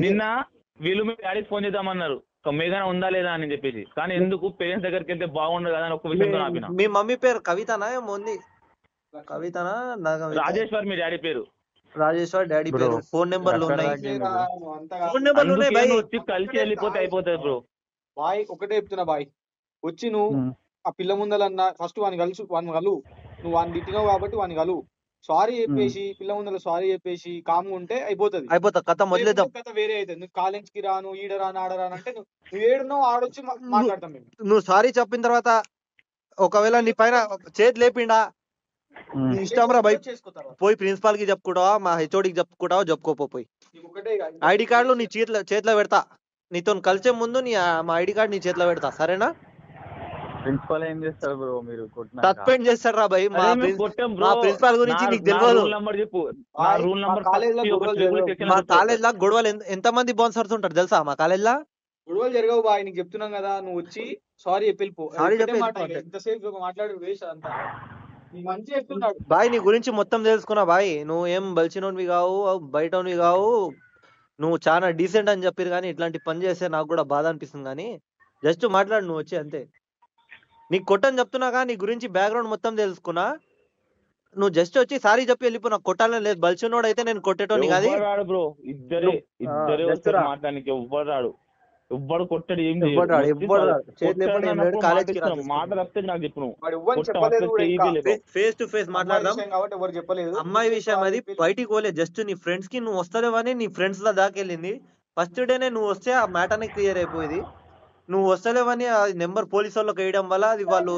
నిన్న వీళ్ళు మీ డాడీకి ఫోన్ చేద్దామన్నారు మేఘన ఉందా లేదా అని చెప్పేసి, కానీ ఎందుకు పేరెంట్స్ దగ్గరికి వెళ్తే బాగుండదు కదా అని ఒక విషయంతో ఆపిన. మీ మమ్మీ పేరు కవితనా ఏమో ఉంది, కవితనా రాజేశ్వర్ మీ డాడీ పేరు. రాజేశ్వర్ డాడీ బ్రో పేరు, ఫోన్ నెంబర్లు ఉన్నాయి, అంతగా ఫోన్ నెంబర్లు ఉన్నాయి అందుకే భయ్. నువ్వు వచ్చి కలిసి వెళ్ళిపోతే అయిపోతుంది బ్రో. బాయ్ ఒకటే చెప్తున్నా బాయ్, వచ్చి నువ్వు ఆ పిల్ల ముందలన్నా ఫస్ట్ వాని కలు, నువ్వు వాని తిట్టినావు కాబట్టి వాని కలు, సారీ చెప్పేసి పిల్ల ముందర సారీ చెప్పేసి కామ్గా ఉంటే అయిపోతుంది. కథ మొదలేద్దాం. కథ వేరే అవుతుంది. నువ్వు కాలేజ్ కి రాను, ఈడ రాను, ఆడ రాను అంటే నువ్వు ఏడున్నావు ఆడొచ్చి మాట్లాడతాం మేము. నువ్వు సారీ చెప్పిన తర్వాత ఒకవేళ నీ పైన చేతి లేపిండా నీ ఇష్టం రా భయ్, చేసుకోతారు. పోయి ప్రిన్సిపాల్ కి చెప్పుకుంటావా, మా హెచ్ఓడికి చెప్పుకుంటావా, చెప్పుకోపోయి ఒకటే ఐడి కార్డులు నీ చేతిలో పెడతా, నీతో కలిసే ముందు మా ఐడి కార్డు నీ చేతిలో పెడతా, సరేనా? ప్రిన్సిపల్ ఏం చేస్తారు బ్రో మీరు సస్పెండ్ చేస్తాడు రా భయ్. మా ప్రిన్సిపాల్ గురించి నీకు తెలియదు. చెప్పు. మా కాలేజ్ లా గొడవలు ఎంత మంది బౌన్సర్స్ ఉంటారు తెలుసా మా కాలేజ్ లా? గొడవలు జరగవు బాయ్, నీకు చెప్తున్నాం కదా, నువ్వు వచ్చి సారీ చెప్పి వెళ్ళిపో. సారీ చెప్పి ఎంతసేపు మాట్లాడు వేస్ట్ అంతా. మంచి చెప్తున్నాడు బాయ్, నీ గురించి మొత్తం తెలుసుకున్నా బాయ్. నువ్వు ఏం బలిచినోనివి కావు, బయటవి కావు, నువ్వు చాలా డీసెంట్ అని చెప్పారు, కానీ ఇట్లాంటి పని చేస్తే నాకు కూడా బాధ అనిపిస్తుంది. కానీ జస్ట్ మాట్లాడు నువ్వు వచ్చి, అంతే. నీకు కొట్టని చెప్తున్నాగా, నీ గురించి బ్యాక్గ్రౌండ్ మొత్తం తెలుసుకున్నా, నువ్వు జస్ట్ వచ్చి సారీ చెప్పి వెళ్ళిపో. నాకు కొట్టాలని లేదు, బలిచినోడు అయితే నేను కొట్టేటోని కాదు బ్రో. ఇద్దరే మాట్లాడానికి ఎవ్వరు రాడు, ఎవ్వడు కొట్టడు, ఏం మాట తప్పితే నాకు చెప్పు. ఫేస్ టు ఫేస్ మాట్లాడదాం. కాబట్టి ఎవరు చెప్పలేదు. అమ్మాయి విషయం అది బయటికి పోలే, జస్ట్ నీ ఫ్రెండ్స్ కి నువ్వు వస్తలేవని నీ ఫ్రెండ్స్ లా దాకెళ్ళింది. ఫస్ట్ డేనే నువ్వు వస్తే ఆ మ్యాటర్ ని క్లియర్ అయిపోయింది. నువ్వు వస్తలేవని ఆ నెంబర్ పోలీసు వాళ్ళకి వేయడం వల్ల అది వాళ్ళు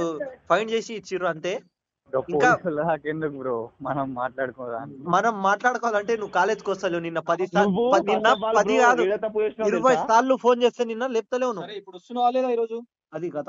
ఫైన్ చేసి ఇచ్చిర్రు, అంతే. ఇంకా బ్రో మనం మాట్లాడుకోవాలంటే నువ్వు కాలేజ్కి వస్తలేవు. నిన్న 10 కాదు 20 సార్లు ఫోన్ చేస్తే నిన్న లేపుతలేవు నువ్వు. ఇప్పుడు వస్తున్నావా లేదా ఈరోజు? అది కథ.